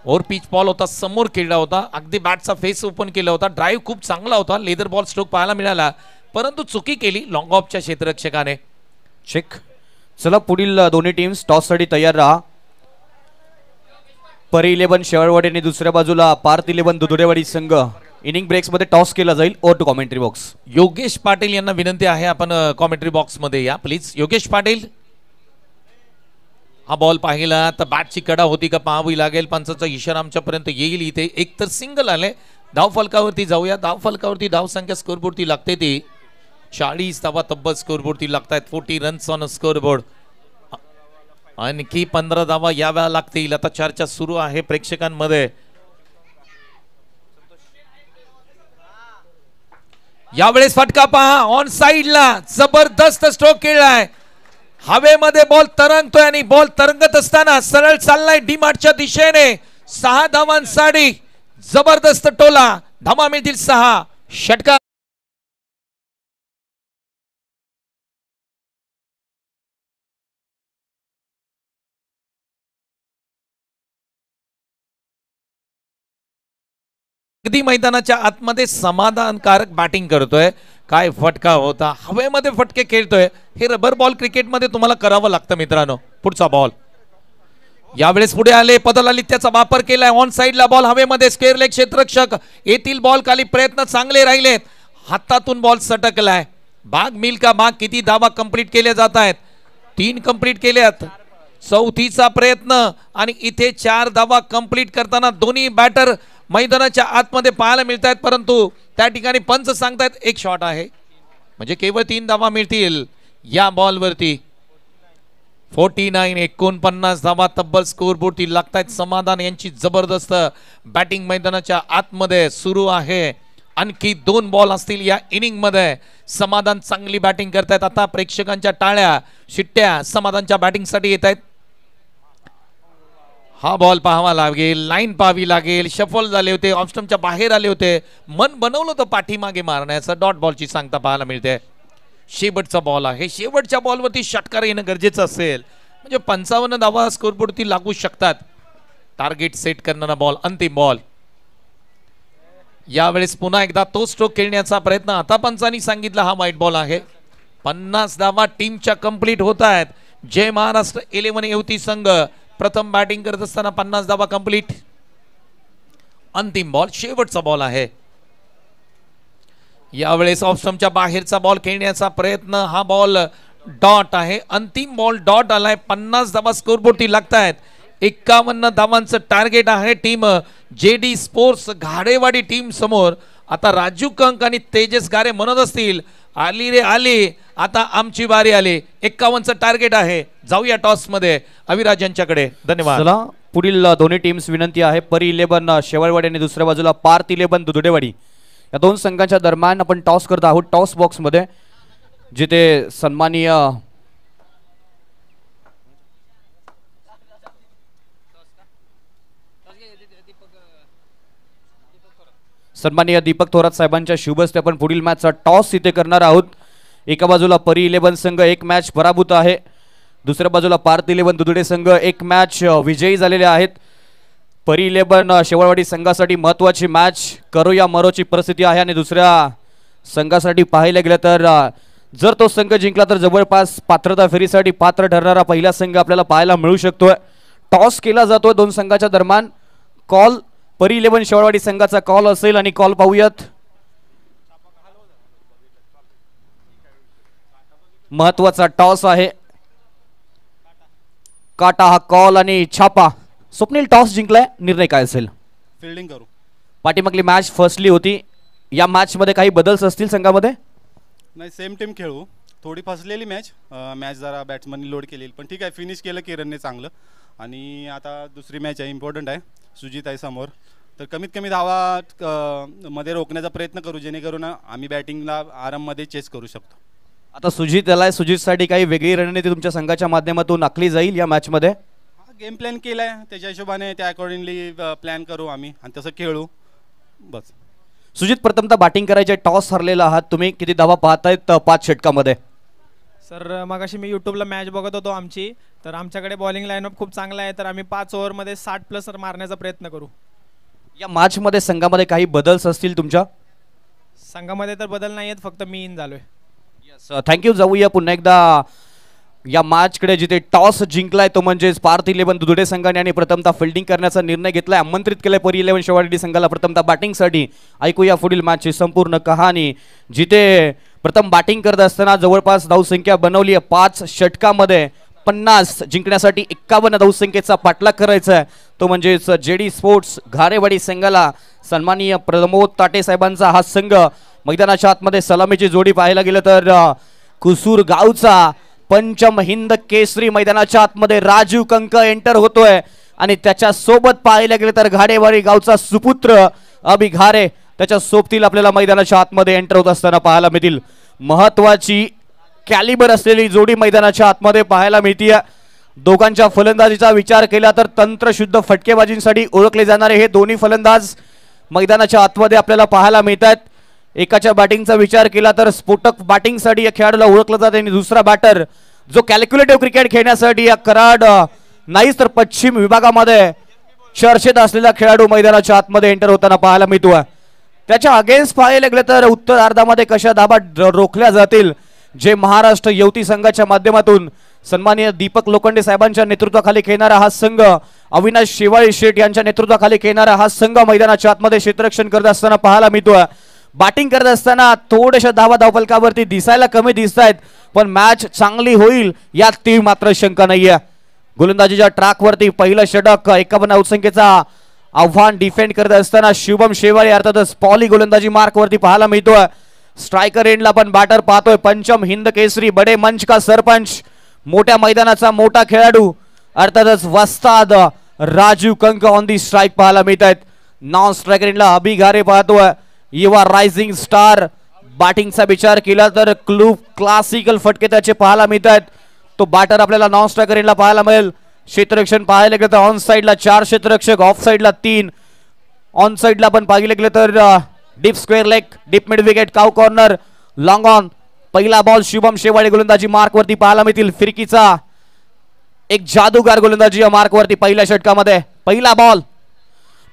S1: ओव्हर पिच बॉल होता, समोर खेळला होता, अगदी बॅटचा फेस ओपन केला होता. ड्राईव्ह खूप चांगला होता. लेदर बॉल स्ट्रोक पाहायला मिळाला, परंतु चुकी केली लॉंग ऑफच्या क्षेत्ररक्षकाने.
S2: चेक. चला पुढील दोन्ही टीम्स टॉस साठी तयार राहा. परी 11 शेवाळवाडी आणि दुसऱ्या बाजूला पार्थ 11 दुधडेवाडी संघ. इनिंग ब्रेक्स मध्ये टॉस केला जाईल. Over to commentary box.
S1: Yogesh Patil यांना विनंती आहे आपण कॉमेंट्री बॉक्स मध्ये या प्लीज. योगेश पाटील. हा बॉल पाहिला तर बॅटची कडा होती का पाहावी लागेल. पंचाचा इशारा आमच्यापर्यंत येईल. इथे एक तर सिंगल आले. धाव फलकावरती जाऊया. धाव फलकावरती धाव संख्या स्कोरबोर्डती लागते ती 40 धावा तब्बल स्कोरबोर्डती लागतात. 40 रन्स ऑन स्कोरबोर्ड. आणखी 15 धावा याव्या लागतील. आता चर्चा सुरू आहे प्रेक्षकांमध्ये. यावेळेस फटका पहा ऑन साइडला, जबरदस्त स्ट्रोक केलाय. हवेमध्ये बॉल तरंगतोय आणि बॉल तरंगत असताना सरळ चाललाय डीमार्टच्या दिशेने. 6 धावांसाठी जबरदस्त टोला. धावा मिळतील 6. षटकार अगदी मैदानाच्या आतमध्ये समाधानकारक बॅटिंग करतोय. काय फटका होता, हवेमध्ये फटके खेळतोय. हे रबर बॉल क्रिकेटमध्ये तुम्हाला करावं लागतं मित्रांनो. पुढचा बॉल यावेळेस पुढे आले, पदलाली त्याचा वापर केलाय. ऑन साइडला बॉल हवेमध्ये, स्क्वेअर लेग क्षेत्ररक्षक येथील बॉल खाली. प्रयत्न चांगले राहिलेत, हातातून बॉल सटकलाय. भाग मिल का भाग. किती धावा कंप्लीट केल्या जात आहेत? 3 कंप्लीट केल्यात. 4थीचा प्रयत्न आणि इथे 4 धावा कंप्लीट करताना दोन्ही बॅटर मैदानाच्या आतमध्ये पाहायला मिळत आहेत. परंतु त्या ठिकाणी पंच सांगतायत 1 शॉट आहे, म्हणजे केवळ 3 धावा मिळतील या बॉलवरती. 49 49 धावा तब्बल स्कोरबोर्डती लागतायत. समाधान यांची जबरदस्त बॅटिंग मैदानाच्या आतमध्ये सुरू आहे. आणखी 2 बॉल असतील या इनिंग मध्ये. समाधान चांगली बॅटिंग करतायत. आता प्रेक्षकांच्या टाळ्या शिट्ट्या समाधानच्या बॅटिंग साठी येत आहेत. हा बॉल पाहावा लागेल, लाईन पाहावी लागेल. शफल झाले होते, ऑफस्टम्पच्या बाहेर आले होते. मन बनवलं होतं पाठीमागे मारण्याचं. डॉट बॉलची सांगता पाहायला मिळते. शेवटचा बॉल आहे. शेवटच्या बॉलवरती षटकार येणं गरजेचं असेल, म्हणजे 55 धावा स्कोरबोर्डवरती लागू शकतात. टार्गेट सेट करणारा बॉल, अंतिम बॉल. यावेळेस पुन्हा एकदा तो स्ट्रोक खेळण्याचा प्रयत्न. आता पंचांनी सांगितलं हा व्हाईट बॉल आहे. 50 धावा टीमच्या कंप्लीट होत आहेत. जय महाराष्ट्र 11 युवती संघ प्रथम बॅटिंग करत असताना 50 धावा कंप्लीट. अंतिम बॉल, शेवटचा बॉल आहे. यावेळेस ऑफस्टम्पच्या बाहेरचा बॉल खेळण्याचा प्रयत्न. हा बॉल डॉट आहे. अंतिम बॉल डॉट आलाय. 50 धावा स्कोरबोर्डती लागतायत. 51 धावांचं टार्गेट आहे टीम जेडी स्पोर्ट्स घाडेवाडी टीम समोर. आता राजू कंक आणि तेजस गारे म्हणत असतील आली रे आली, आता आमची बारी आली. 51चं टार्गेट आहे. जाऊया टॉस मध्ये अविराज यांच्याकडे. धन्यवाद.
S2: चला पुढील दोन्ही टीम्स विनंती आहे. परी 11 शेवाळवाडी आणि दुसऱ्या बाजूला पार्थ 11 दुधडेवाडी. या 2 संघांच्या दरम्यान आपण टॉस करत आहोत. टॉस बॉक्स मध्ये जिथे सन्माननीय दीपक थोरात साहेबांच्या शुभ हस्ते आपण पुढील मॅचचा टॉस इथे करणार आहोत. एका बाजूला परी 11 संघ 1 मॅच पराभूत आहे. दुसऱ्या बाजूला पार्थ 11 दुधडे संघ 1 मॅच विजयी झालेले आहेत. परी 11 शेवाळवाडी संघासाठी महत्त्वाची मॅच, करो या मरोची परिस्थिती आहे. आणि दुसऱ्या संघासाठी पाहायला गेलं तर जर तो संघ जिंकला तर जवळपास पात्रता फेरीसाठी पात्र ठरणारा पहिला संघ आपल्याला पाहायला मिळू शकतोय. टॉस केला जातोय 2 संघाच्या दरम्यान. कॉल परी 11 शेवाळवाडी संघाचा कॉल असेल आणि कॉल पाहूयात. महत्वाचा टॉस आहे. काटा हा कॉल आणि छापा. स्वप्नील टॉस जिंकलाय, निर्णय काय असेल?
S3: फिल्डिंग करू.
S2: पाठीमागली मॅच फर्स्टली होती. या मॅच मध्ये काही बदल्स असतील संघामध्ये?
S3: नाही, सेम टीम खेळू. थोडी फसलेली मॅच जरा बॅट्समननी लोड केली, पण ठीक आहे. फिनिश केलं किरणने चांगलं. आणि आता दुसरी मॅच आहे, इम्पॉर्टंट आहे. सुजित आहे समोर, तर कमीत कमी धावा मध्ये रोखण्याचा प्रयत्न करू, जेणेकरून आम्ही बॅटिंगला आराममध्ये चेस करू शकतो.
S2: आता सुजित आलाय. सुजितसाठी काही वेगळी रणनीती तुमच्या संघाच्या माध्यमातून आखली जाईल या मॅच मध्ये?
S3: गेम प्लॅन केलाय, त्याच्या हिशोबाने त्या अकॉर्डिंगली प्लॅन करू आम्ही आणि तसं खेळू बस.
S2: सुजित, प्रथमतः बॅटिंग करायचे, टॉस हरलेला आहात तुम्ही. किती धावा पाहतायत 5 षटकामध्ये?
S4: सर मगाशी मी यूट्यूबला मॅच बघत होतो आमची, तर आमच्याकडे बॉलिंग लाईनअप खूप चांगला आहे. तर आम्ही 5 ओव्हरमध्ये 60+ मारण्याचा प्रयत्न करू.
S2: या मॅच मध्ये संघामध्ये काही बदल्स असतील तुमच्या?
S4: संघामध्ये तर बदल नाही आहेत, फक्त मी इन झालोय.
S2: थँक्यू. जाऊया पुन्हा एकदा या मॅचकडे जिथे टॉस जिंकलाय तो म्हणजेच पार्थ 11 दुधडे संघाने आणि प्रथमतः फिल्डिंग करण्याचा निर्णय घेतलाय. आमंत्रित केलंय परी 11 शेवाळवाडी संघाला प्रथमतः बॅटिंगसाठी. ऐकूया पुढील मॅचची संपूर्ण कहाणी. जिथे प्रथम बॅटिंग करत असताना जवळपास धावसंख्या बनवली आहे 5 षटकामध्ये. 50 जिंकण्यासाठी 51 धावसंख्येचा पाठलाग करायचा आहे. तो म्हणजेच जेडी स्पोर्ट्स घारेवाडी संघाला. सन्माननीय प्रमोद ताटे साहेबांचा हा संघ. मैदानाच्या आतमध्ये सलामीची जोडी पाहायला गेलं तर कुसूर गावचा पंचम हिंद केसरी मैदानाच्या आतमध्ये राजीव कंक एंटर होतोय आणि त्याच्या सोबत पाहायला गेले तर घाडेवाडी गावचा सुपुत्र अभि घारे त्याच्या सोबतील आपल्याला मैदानाच्या आतमध्ये एंटर होत असताना पाहायला मिळतील. महत्वाची कॅलिबर असलेली जोडी मैदानाच्या आतमध्ये पाहायला मिळतीये. दोघांच्या फलंदाजीचा विचार केला तर तंत्रशुद्ध फटकेबाजींसाठी ओळखले जाणारे हे दोन्ही फलंदाज मैदानाच्या आतमध्ये आपल्याला पाहायला मिळतात. एकाच्या बॅटिंगचा विचार केला तर स्फोटक बॅटिंगसाठी या खेळाडूला ओळखलं जाते आणि दुसरा बॅटर जो कॅल्क्युलेटिव्ह क्रिकेट खेळण्यासाठी या कराड नाहीच तर पश्चिम विभागामध्ये चर्चेत असलेला खेळाडू मैदानाच्या आतमध्ये एंटर होताना पाहायला मिळतो. त्याच्या अगेन्स्ट पाहायला गेलं तर उत्तर अर्धामध्ये कशा धाबा रोखल्या जातील जे महाराष्ट्र युवती संघाच्या माध्यमातून सन्माननीय दीपक लोखंडे साहेबांच्या नेतृत्वाखाली खेळणारा हा संघ, अविनाश शेवाळी शेठ यांच्या नेतृत्वाखाली खेळणारा हा संघ मैदानाच्या आतमध्ये क्षेत्ररक्षण करत असताना पाहायला मिळतोय. बॅटिंग करत असताना थोड्याशा धावपलकावरती दिसायला कमी दिसत आहेत पण मॅच चांगली होईल यात ती मात्र शंका नाहीये. गोलंदाजीच्या ट्रॅकवरती पहिलं षटक 51 धावसंख्येचा आव्हान डिफेंड करत असताना शुभम शेवाळे अर्थातच पॉली गोलंदाजी मार्क वरती पाहायला मिळतोय. स्ट्रायकर एंडला पण बॅटर पाहतोय पंचम हिंद केसरी बडे मंच का सरपंच, मोठ्या मैदानाचा मोठा खेळाडू अर्थातच वस्ताद Rajiv Kank on the strike पाहायला मिळत आहेत. नॉन स्ट्रायकर एंडला अभि घारे पाहतोय युवा रायझिंग स्टार. बॅटिंगचा विचार केला तर क्लासिकल फटके त्याचे पाहायला मिळत आहेत. तो बॅटर आपल्याला नॉन स्ट्रायकर एंडला पाहायला मिळेल. क्षेत्ररक्षण पाहायला गेलं तर ऑन साइडला 4 क्षेत्ररक्षक, ऑफ साइडला 3, ऑन साइडला पण पाहिलं गेलं तर deep square leg, deep mid wicket, cow corner, long on. पहिला बॉल शुभम शेवाळे गोलंदाजी मार्क वरती पाहायला मिळतील. फिरकीचा एक जादूगार गोलंदाजी या मार्क वरती पहिल्या षटकामध्ये.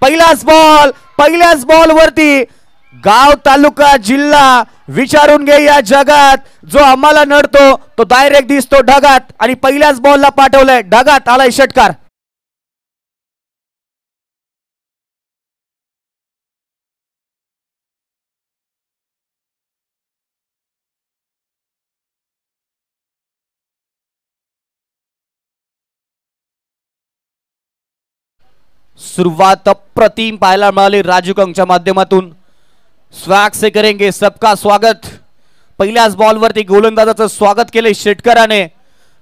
S2: पहिल्याच बॉल वरती गाव तालुका जिल्हा विचारून घे या जगात जो आम्हाला नडतो तो डायरेक्ट दिसतो ढगात आणि पहिल्याच बॉलला पाठवलंय ढगात आलाय षटकार. सुरुवात अप्रतिम पाहायला मिळाली राजू कंकच्या माध्यमातून. स्वॅग से करेंगे सबका स्वागत. पहिल्याच बॉल वरती गोलंदाजाचं स्वागत केले शेटकराने.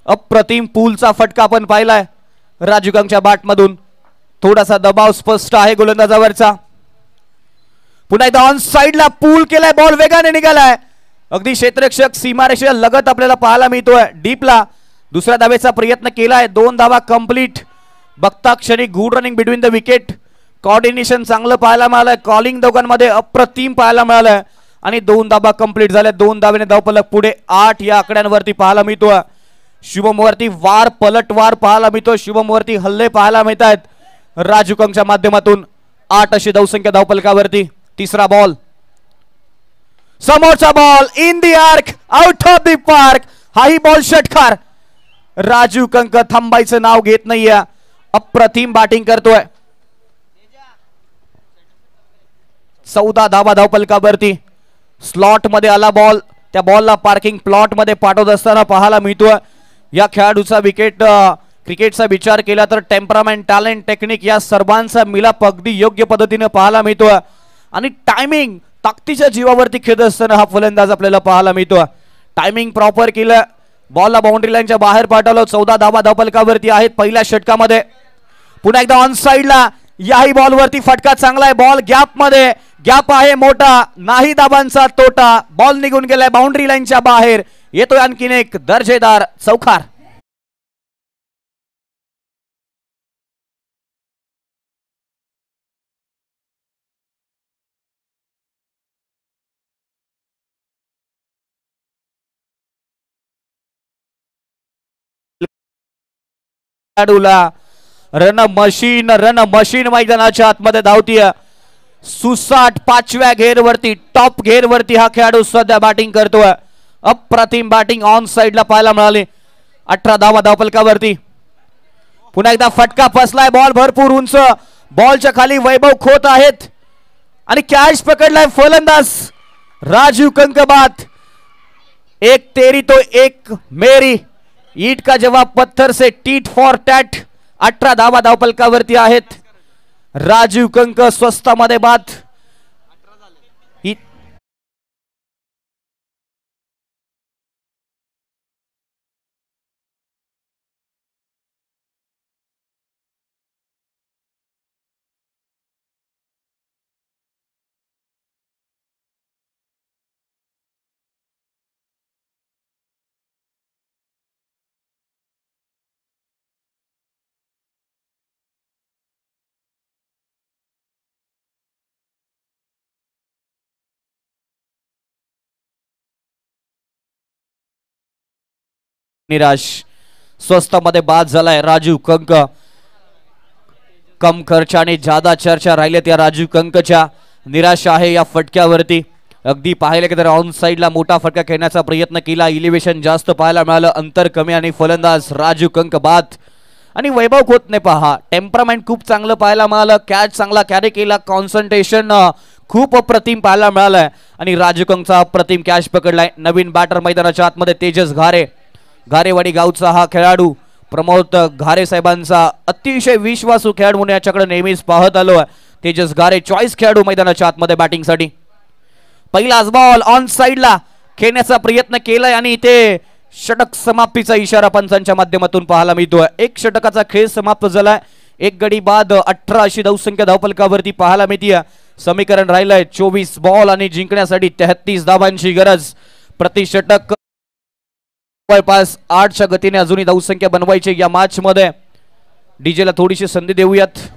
S2: अप्रतिम पूलचा फटका आपण पाहिलाय राजू कंकच्या बॅट मधून. थोडासा दबाव स्पष्ट आहे गोलंदाजावरचा. पुन्हा एकदा ऑन साइडला पूल केलाय, बॉल वेगाने निघालाय. अगदी क्षेत्ररक्षक सीमारेषेच्या लगत आपल्याला पाहायला मिळतोय. डीपला दुसऱ्या धावेचा प्रयत्न केलाय. 2 धावा कंप्लीट. बघता क्षणी good running between the wicket. Coordination चांगलं पाहायला मिळालंय. कॉलिंग दोघांमध्ये अप्रतिम पाहायला मिळालंय आणि 2 धाबा कंप्लीट झाल्या. 2 धावेने धावफलक पुढे 8 या आकड्यांवरती पाहायला मिळतोय. शुभम वरती वार पलटवार पाहायला मिळतोय. शुभम वरती हल्ले पाहायला मिळत आहेत राजू कंकच्या माध्यमातून. 8 अशी धावसंख्या धावफलकावरती. तिसरा बॉल, समोरचा ball in the arc, out of the park. हाही बॉल षटकार. राजू कंक थांबायचं नाव घेत नाहीये. अप्रतिम बॅटिंग करतोय. 14 धावा धावफलकावरती. स्लॉट मध्ये आला बॉल. त्या बॉलला पार्किंग प्लॉट मध्ये पाठवत असताना पाहायला मिळतोय. या खेळाडूचा क्रिकेटचा विचार केला तर टेम्परामेंट, टॅलेंट, टेक्निक या सर्वांचा मिलाप अगदी योग्य पद्धतीने पाहायला मिळतोय आणि टायमिंग ताकदीच्या जीवावरती खेळत असताना हा फलंदाज आपल्याला पाहायला मिळतोय. टायमिंग प्रॉपर केलं. बॉलला बाउंड्री लाईनच्या बाहेर पाठवलं. 14 धावा धावफलकावरती आहेत पहिल्या षटकामध्ये. पुन्हा एकदा ऑन साइडला याही बॉल वरती फटका चांगला आहे. बॉल गॅप मध्ये, गॅप आहे मोठा, नाही धाबांचा तोटा. बॉल निघून गेलाय बाउंड्री लाईनच्या बाहेर. येतोय आणखीन एक दर्जेदार चौकार. रन मशीन मैदानाच्या आतमध्ये धावतीय. सुसाट 5व्या घेर वरती, टॉप घेर वरती हा खेळाडू सध्या बॅटिंग करतोय. अप्रतिम बॅटिंग ऑन साइडला पाहायला मिळाली. 18 धावा धावफलकावरती. पुन्हा एकदा फटका फसलाय. बॉल भरपूर उंच, बॉलच्या खाली वैभव खोत आहेत आणि कॅच पकडलाय फलंदाज राजीव कंक. बात एक तेरी तो एक मेरी, ईट का जवाब पत्थर से, टीट फॉर टॅट. 18 धावा धावफलकावरती आहेत. राजीव कंक स्वस्तामध्ये बाद. निराश स्वस्तामध्ये बाद झालाय राजू कंक. कम खर्चाने ज्यादा चर्चा राहिल्या त्या राजू कंकच्या. निराश आहे या फटक्यावरती. अगदी पाहिले की तर ऑन साइडला मोठा फटका खेळण्याचा प्रयत्न केला. इलिव्हेशन जास्त पाहायला मिळालं, अंतर कमी आणि फलंदाज राजू कंक बाद. आणि वैभव खोतने पहा, टेम्परामेंट खूप चांगलं पाहायला मिळालं. कॅच चांगला कॅरी केला. कॉन्सन्ट्रेशन खूप अप्रतिम पाहायला मिळालंय आणि राजू कंकचा अप्रतिम कॅच पकडलाय. नवीन बॅटर मैदानाच्या आतमध्ये तेजस घारे. घारेवाडी गावचा हा खेळाडू प्रमोद घारे साहेबांचा अतिशय विश्वासू खेळाडू म्हणून याच्याकडे नेहमीच पाहत आलो आहे. तेजस घारे चॉईस खेळाडू मैदानाच्या आतमध्ये बॅटिंगसाठी. पहिलाच बॉल ऑन साइडला खेळण्याचा प्रयत्न केलाय आणि इथे षटक समाप्तीचा इशारा पंचांच्या माध्यमातून पाहायला मिळतोय. एक षटकाचा खेळ समाप्त झालाय. एक गडी बाद 18 अशी धावसंख्या धावफलकावरती पाहायला मिळतीये. समीकरण राहिलंय 24 बॉल आणि जिंकण्यासाठी 33 धावांची गरज. प्रति षटक जवळपास 8च्या गतीने अजूनही धावसंख्या बनवायची या मॅच मध्ये. डीजेला थोडीशी संधी देऊयात.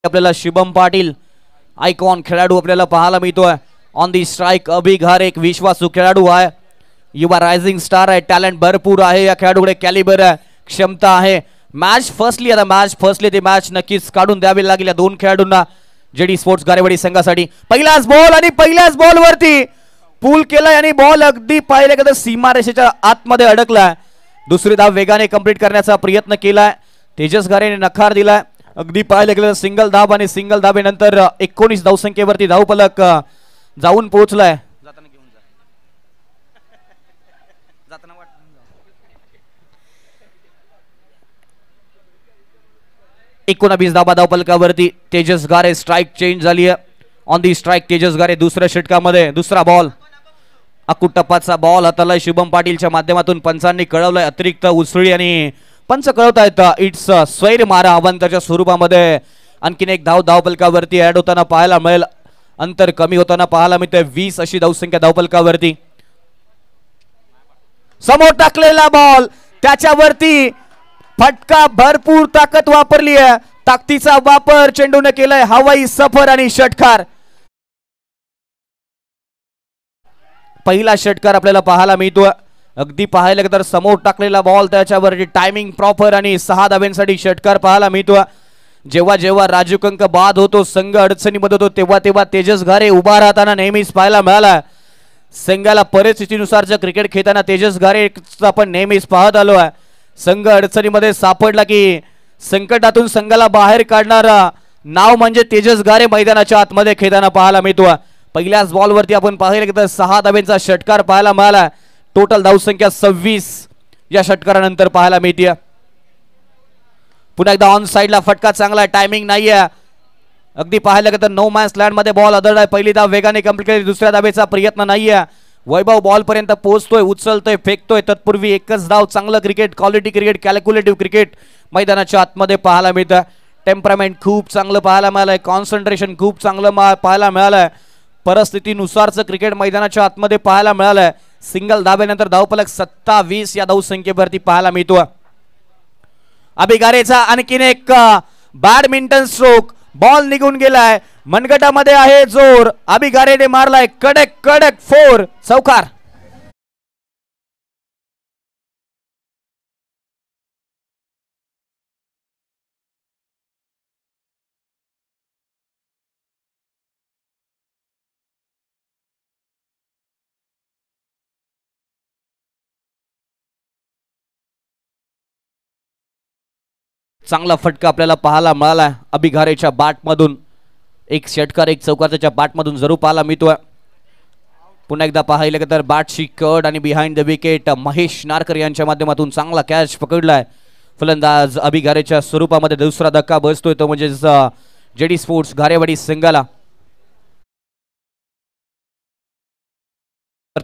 S2: आपल्याला शुभम पाटील आयकॉन खेळाडू आपल्याला पाहायला मिळतोय. ऑन दी स्ट्राइक अभि घारे एक विश्वासू खेळाडू आहे. युवा रायझिंग स्टार आहे. टॅलेंट भरपूर आहे या खेळाडूकडे. कॅलिबर आहे, क्षमता आहे. मॅच फसली. आता मॅच फसली ती मॅच नक्कीच काढून द्यावी लागेल या दोन खेळाडूंना जेडी स्पोर्ट्स गारेवाडी संघासाठी. पहिलाच बॉल आणि पहिल्याच बॉल वरती पूल केलाय आणि बॉल अगदी पाहिलं का सीमारेषेच्या आतमध्ये अडकलाय. दुसरी धाव वेगाने कंप्लीट करण्याचा प्रयत्न केलाय. तेजस घारेने नकार दिलाय. अगदी पाहिलं गेलं सिंगल धाब आणि सिंगल धाबेनंतर 19 धावसंख्येवरती धावफलक जाऊन पोहोचलाय. 19 धाबा धावफलकावरती. तेजस घारे स्ट्राइक चेंज झाली आहे. ऑन दी स्ट्राइक तेजस घारे दुसऱ्या षटकामध्ये दुसरा बॉल. अकुटप्पाचा बॉल हाताला शुभम पाटीलच्या माध्यमातून पंचांनी कळवलंय. अतिरिक्त उसळी आणि पंच कळवतायत इट्स स्वैर मारा अवंताच्या स्वरूपामध्ये. आणखीन एक धावफलकावरती ऍड होताना पाहायला मिळेल. अंतर कमी होताना पाहायला मिळतंय. 20 अशी धावसंख्या धावफलकावरती. समोर टाकलेला बॉल त्याच्यावरती फटका. भरपूर ताकद वापरली आहे. ताकदीचा वापर चेंडूने केलाय. हवाई सफर आणि षटकार. पहिला षटकार आपल्याला पाहायला मिळतोय. अगदी पाहायला तर समोर टाकलेला बॉल त्याच्यावरती टायमिंग प्रॉपर आणि 6 धाव्यांसाठी षटकार पाहायला मिळतोय. जेव्हा जेव्हा राजू कंक बाद होतो, संघ अडचणीमध्ये होतो, तेव्हा तेव्हा तेजस घारे उभा राहताना नेहमीच पाहायला मिळाला. संघाला परिस्थितीनुसारचं क्रिकेट खेळताना तेजस घारे आपण नेहमीच पाहत आलो आहे. संघ अडचणीमध्ये सापडला की संकटातून संघाला बाहेर काढणारा नाव म्हणजे तेजस घारे मैदानाच्या आतमध्ये खेळताना पाहायला मिळतोय. पहिल्याच बॉलवरती आपण पाहिलं की 6 धाब्यांचा षटकार पाहायला मिळाला. टोटल धावसंख्या 26 या षटकारानंतर पाहायला मिळते. पुन्हा एकदा ऑन साइडला फटका चांगला. टायमिंग नाहीये. अगदी पाहिलं की तर नो मॅन्स लँड मध्ये बॉल आदळलाय. पहिली धाव वेगाने कंप्लीट केली. दुसऱ्या धावेचा प्रयत्न नाहीये. वैभव बॉल पर्यंत पोहोचतोय, उचलतोय, फेकतोय. तत्पूर्वी एकच धाव. चांगलं cricket, quality cricket, calculative cricket मैदानाच्या आतमध्ये पाहायला मिळतं. टेम्परामेंट खूप चांगलं पाहायला मिळालंय. कॉन्सन्ट्रेशन खूप चांगलं पाहायला मिळालंय. परिस्थितीनुसारचं क्रिकेट मैदानाच्या आतमध्ये पाहायला मिळालंय. सिंगल धाब्यानंतर धावफलक 27 या धावसंख्येवरती पाहायला मिळतो. अभि घारेचा आणखीन एक बॅडमिंटन स्ट्रोक. बॉल निघून गेलाय. मनगटामध्ये आहे जोर. अभि घारेने मारलाय कडक कडक 4 चौकार. चांगला फटका आपल्याला पाहायला मिळाला अभि घारेच्या बॅटमधून. एक षटकार एक चौकार त्याच्या बॅटमधून जरूर पाहायला मिळतोय. पुन्हा एकदा पाहिलं की तर बॅटची कड आणि behind the wicket Mahesh Narkar यांच्या माध्यमातून चांगला कॅच पकडलाय. फलंदाज अभि घारेच्या स्वरूपामध्ये दुसरा धक्का बसतोय तो म्हणजे जेडी स्पोर्ट्स गारेवाडी संघाला.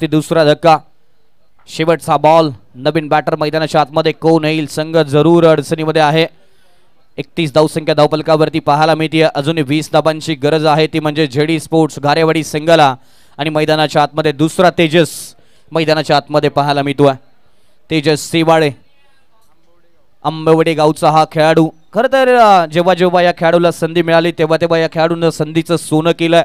S2: दुसरा धक्का. शेवटचा बॉल. नवीन बॅटर मैदानाच्या आतमध्ये कोण येईल. संघ जरूर अडचणीमध्ये आहे. 31 धावसंख्या धावपलकावरती पाहायला मिळते. अजूनही 20 धाबांची गरज आहे, ती म्हणजे जेडी स्पोर्ट्स घारेवाडी संघाला. आणि मैदानाच्या आतमध्ये दुसरा तेजस मैदानाच्या आतमध्ये पाहायला मिळतोय. तेजस सेवाळे आंबवडे गावचा हा खेळाडू. खरं तर जेव्हा जेव्हा या खेळाडूला संधी मिळाली तेव्हा तेव्हा या खेळाडूनं संधीचं सोनं केलं.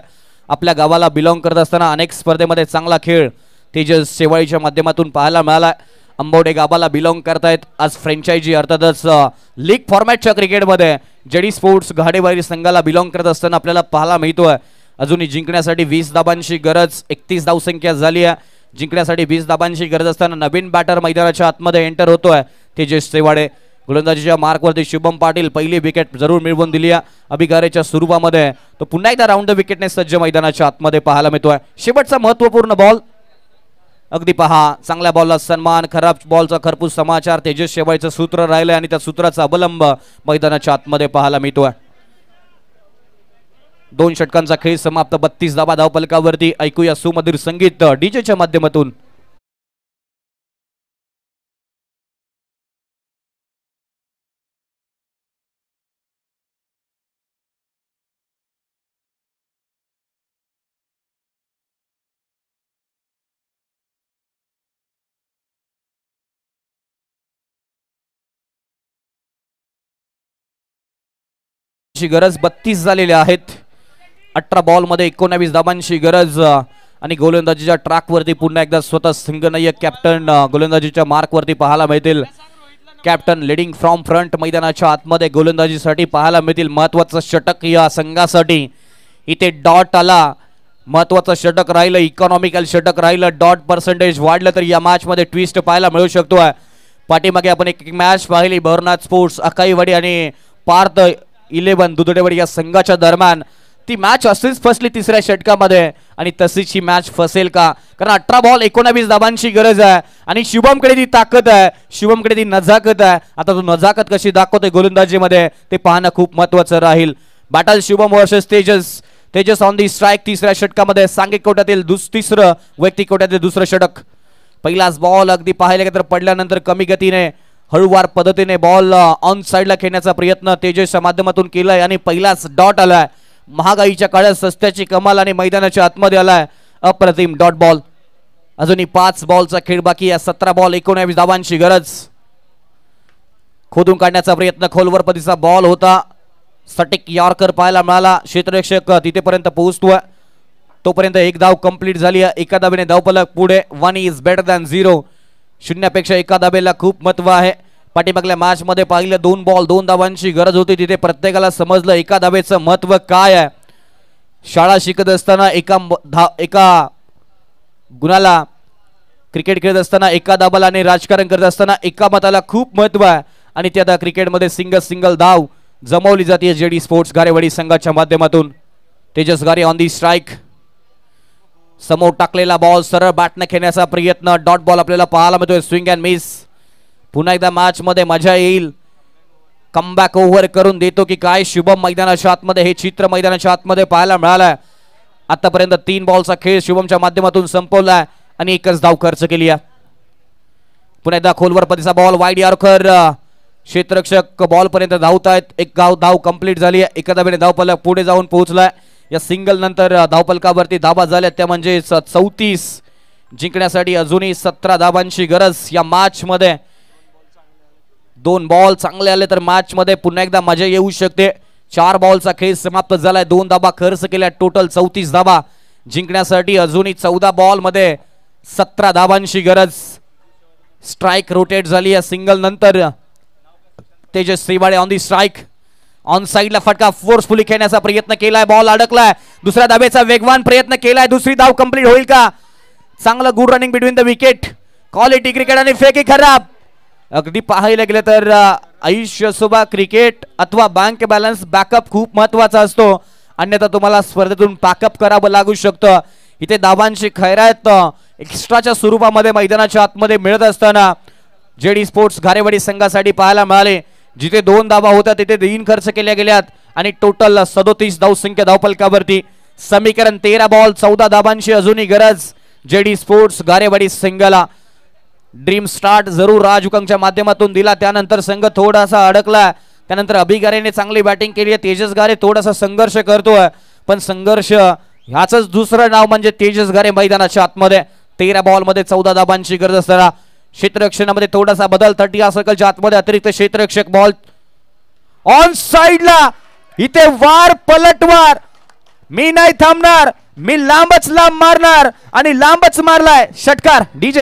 S2: आपल्या गावाला बिलॉंग करत असताना अनेक स्पर्धेमध्ये चांगला खेळ तेजस सेवाळीच्या माध्यमातून पाहायला मिळाला. आंबवडे गावाला बिलॉंग करतायत. आज फ्रँचायझी अर्थातच लीग फॉर्मॅटच्या क्रिकेटमध्ये जेडी स्पोर्ट्स घाडेवाडी संघाला बिलॉंग करत असताना आपल्याला पाहायला मिळतोय. अजूनही जिंकण्यासाठी 20 धाबांची गरज. 31 धावसंख्या झाली आहे. जिंकण्यासाठी 20 धाबांची गरज असताना नवीन बॅटर मैदानाच्या आतमध्ये एंटर होतोय तेजस सेवाळे. गोलंदाजीच्या मार्कवरती शुभम पाटील पहिली विकेट जरूर मिळवून दिली आहे. अभिगारेच्या स्वरूपामध्ये तो पुन्हा एकदा राऊंड द विकेटने सज्ज मैदानाच्या आतमध्ये पाहायला मिळतोय. शेवटचा महत्वपूर्ण बॉल. अगदी पहा, चांगल्या बॉलला सन्मान, खराब बॉलचा खरपूस समाचार. तेजस शेवाळीचं सूत्र राहिलंय आणि त्या सूत्राचा अवलंब मैदानाच्या आतमध्ये पाहायला मिळतोय. 2 षटकांचा खेळ समाप्त. 32 धाबा धावपलकावरती. ऐकूया सुमधुर संगीत डीजेच्या माध्यमातून. गरज 32 झालेल्या आहेत. 18 बॉल मध्ये 19 धाबांची गरज. आणि गोलंदाजीच्या ट्रॅक वरती पुन्हा एकदा स्वतः संघनायक कॅप्टन गोलंदाजीच्या मार्क वरती पाहायला मिळतील. कॅप्टन लीडिंग फ्रॉम फ्रंट मैदानाच्या आतमध्ये गोलंदाजीसाठी पाहायला मिळतील. महत्वाचं षटक या संघासाठी. इथे डॉट आला. महत्वाचं षटक राहिलं, इकॉनॉमिकल षटक राहिलं. डॉट पर्सेंटेज वाढलं तर या मॅच मध्ये ट्विस्ट पाहायला मिळू शकतोय. पाठीमागे आपण एक मॅच पाहिली भरनाथ स्पोर्ट्स अकाईवाडी आणि पार्थ 11 दुधडेवाडी या संघाच्या दरम्यान. ती मॅच अशीच फसली तिसऱ्या षटकामध्ये आणि तशीच ही मॅच फसेल का? कारण 18 बॉल 19 धाबांची गरज आहे आणि शुभमकडे ती ताकद आहे, शुभमकडे ती नजाकत आहे. आता तो नजाकत कशी दाखवतोय गोलंदाजीमध्ये ते पाहणं खूप महत्वाचं राहील. Battle Shubham versus Tejas. Tejas on the strike तिसऱ्या षटकामध्ये. सांघिक कोट्यातील तिसरं, वैयक्तिक कोट्यातील दुसरं षटक. पहिलाच बॉल अगदी पाहिले तर पडल्यानंतर कमी गतीने हळूवार पद्धतीने बॉल ऑन साइडला खेळण्याचा प्रयत्न तेजसच्या माध्यमातून केलाय आणि पहिलाच डॉट आलाय. महागाईच्या काळात सस्त्याची कमाल आणि मैदानाच्या आतमध्ये आलाय अप्रतिम डॉट बॉल. अजूनही 5 बॉलचा खेळ बाकी आहे. 17 बॉल 19 धावांची गरज. खोदून काढण्याचा प्रयत्न, खोलवर पतीचा बॉल होता. सटीक यॉर्कर पाहायला मिळाला. क्षेत्ररक्षक तिथेपर्यंत पोहोचतोय. तोपर्यंत 1 धाव कंप्लीट झाली आहे. एका धावेने धावफलक पुढे. 1 इज बेटर दॅन 0. शून्यापेक्षा एका धावेला खूप महत्व आहे. पाठीमागल्या मॅच मध्ये पाहिलं 2 बॉल 2 धावांची गरज होती. तिथे प्रत्येकाला समजलं एका धावेचं महत्व काय आहे. शाळा शिकत असताना एका गुणाला, क्रिकेट खेळत असताना एका धाबाला आणि राजकारण करत असताना एका मताला खूप महत्व आहे. आणि ते आता क्रिकेटमध्ये सिंगल धाव जमवली जाते जेडी स्पोर्ट्स घारेवाडी संघाच्या माध्यमातून. तेजस गारे ऑन दी स्ट्राईक. समोर टाकलेला बॉल सरळ बॅटने खेळण्याचा प्रयत्न. डॉट बॉल आपल्याला पाहायला मिळतोय. Swing and miss. पुन्हा एकदा मॅच मध्ये मजा येईल. कमबॅक ओव्हर करून देतो की काय शुभम मैदानाच्या आतमध्ये. हे चित्र मैदानाच्या आतमध्ये पाहायला मिळालंय. आतापर्यंत 3 बॉलचा खेळ शुभमच्या माध्यमातून संपवलाय आणि एकच धाव खर्च केली आहे. पुन्हा एकदा खोलवर पतीचा बॉल वाईड यॉर्कर. क्षेत्ररक्षक बॉल पर्यंत धावतायत. एक धाव कंप्लीट झाली आहे. एका धावेने धावफलक पुढे जाऊन पोहोचलाय. या सिंगल नंतर धावफलकावरती धाबा झाल्या त्या म्हणजे 34. जिंकण्यासाठी अजूनही 17 धाबांची गरज या मॅच मध्ये. 2 बॉल चांगले आले तर मॅच मध्ये पुन्हा एकदा मजा येऊ शकते. 4 बॉलचा खेळ समाप्त झालाय. 2 धाबा खर्च केल्या. टोटल 34 धाबा. जिंकण्यासाठी अजूनही 14 बॉल मध्ये 17 धाबांची गरज. स्ट्राईक रोटेट झाली या सिंगल नंतर. Tejas Shriwade on the strike. On साइडला फटका फोर्सफुली खेळण्याचा प्रयत्न केलाय. बॉल अडकलाय. दुसऱ्या धावेचा वेगवान प्रयत्न केलाय. दुसरी धाव कंप्लीट होईल का? चांगलं good running between the wicket. Quality cricket आणि फेकी खराब. अगदी पाहायला गेलं तर आयुष्य सुभा क्रिकेट अथवा बँक बॅलन्स बॅकअप खूप महत्वाचा असतो. अन्यथा तुम्हाला स्पर्धेतून पॅकअप करावं लागू शकतं. इथे धावांची खैरात एक्स्ट्राच्या स्वरूपामध्ये मैदानाच्या आतमध्ये मिळत असताना जेडी स्पोर्ट्स घारेवाडी संघासाठी पाहायला मिळाले. जिथे 2 धावा होत्या तिथे 3 खर्च केल्या गेल्यात आणि टोटल 37 धावसंख्या धावफलकावरती. समीकरण 13 बॉल 14 धाबांची अजूनही गरज जेडी स्पोर्ट्स घारेवाडी संघाला. ड्रीम स्टार्ट जरूर राजूकंगच्या माध्यमातून दिला. त्यानंतर संघ थोडासा अडकला. त्यानंतर अभिगारेने चांगली बॅटिंग केली आहे. तेजस गारे थोडासा संघर्ष करतोय, पण संघर्ष ह्याच दुसरं नाव म्हणजे तेजस गारे मैदानाच्या आतमध्ये 13 बॉलमध्ये 14 धाबांची गरज असताना क्षेत्ररक्षणामध्ये थोडासा बदल. 30 सर्कलच्या आतमध्ये अतिरिक्त क्षेत्ररक्षक बॉल ऑन साइडला. इथे वार पलटवार, मी नाही थांबणार, मी लांबच लांब मारणार आणि लांबच मारलाय षटकार. डीजे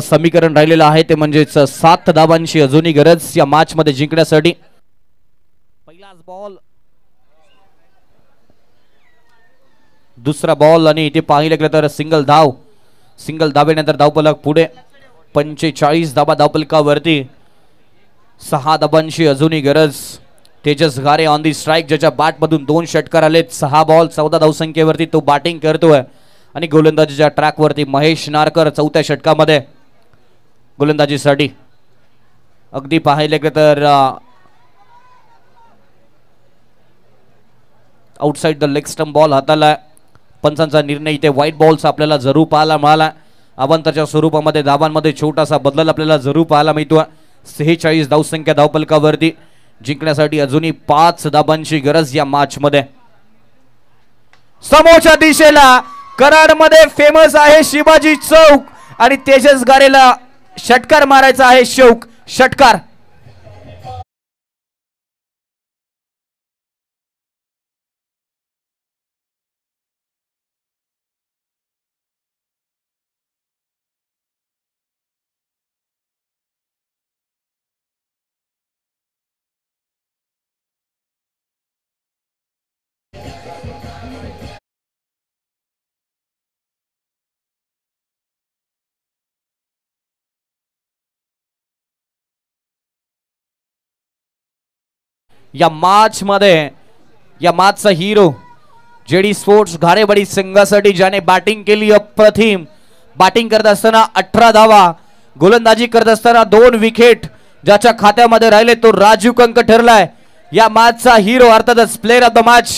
S2: समीकरण राहिलेलं आहे ते म्हणजेच 7 धाबांची अजूनही गरज या मॅच मध्ये जिंकण्यासाठी. पहिलाच बॉल, दुसरा बॉल आणि इथे पाहिलं गेलं तर सिंगल धाव. सिंगल धावेनंतर धावफलक पुढे 45 धाबा धावफलकावरती. 6 धाबांची अजूनही गरज. तेजस गारे ऑन दी स्ट्राईक, ज्याच्या बॅट मधून 2 षटकार आलेत. 6 बॉल 14 धावसंख्येवरती तो बॅटिंग करतोय आणि गोलंदाजीच्या ट्रॅक वरती महेश नारकर 4थ्या षटकामध्ये गोलंदाजीसाठी. अगदी पाहिले तर outside the leg stump ball हाताला. पंचांचा निर्णय इथे व्हाईट बॉलचा आपल्याला जरूर पाहायला मिळाला. अवंताच्या स्वरूपामध्ये धावांमध्ये छोटासा बदल आपल्याला जरूर पाहायला मिळतो. 46 धावसंख्या धावफलकावरती. जिंकण्यासाठी अजूनही 5 धाबांची गरज या मॅच मध्ये. समोरच्या दिशेला कराडमध्ये फेमस आहे शिवाजी चौक आणि तेजस गारेला षटकार मारायचा आहे. शौक षटकार. या मॅचचा हिरो जेडी स्पोर्ट्स घारेवाडी संघासाठी ज्याने बॅटिंग केली अप्रतिम. बॅटिंग करत असताना 18 धावा, गोलंदाजी करत असताना 2 विकेट ज्याच्या खात्यामध्ये राहिले तो राजू कंक ठरलाय या मॅचचा हिरो, अर्थातच प्लेयर ऑफ द मॅच.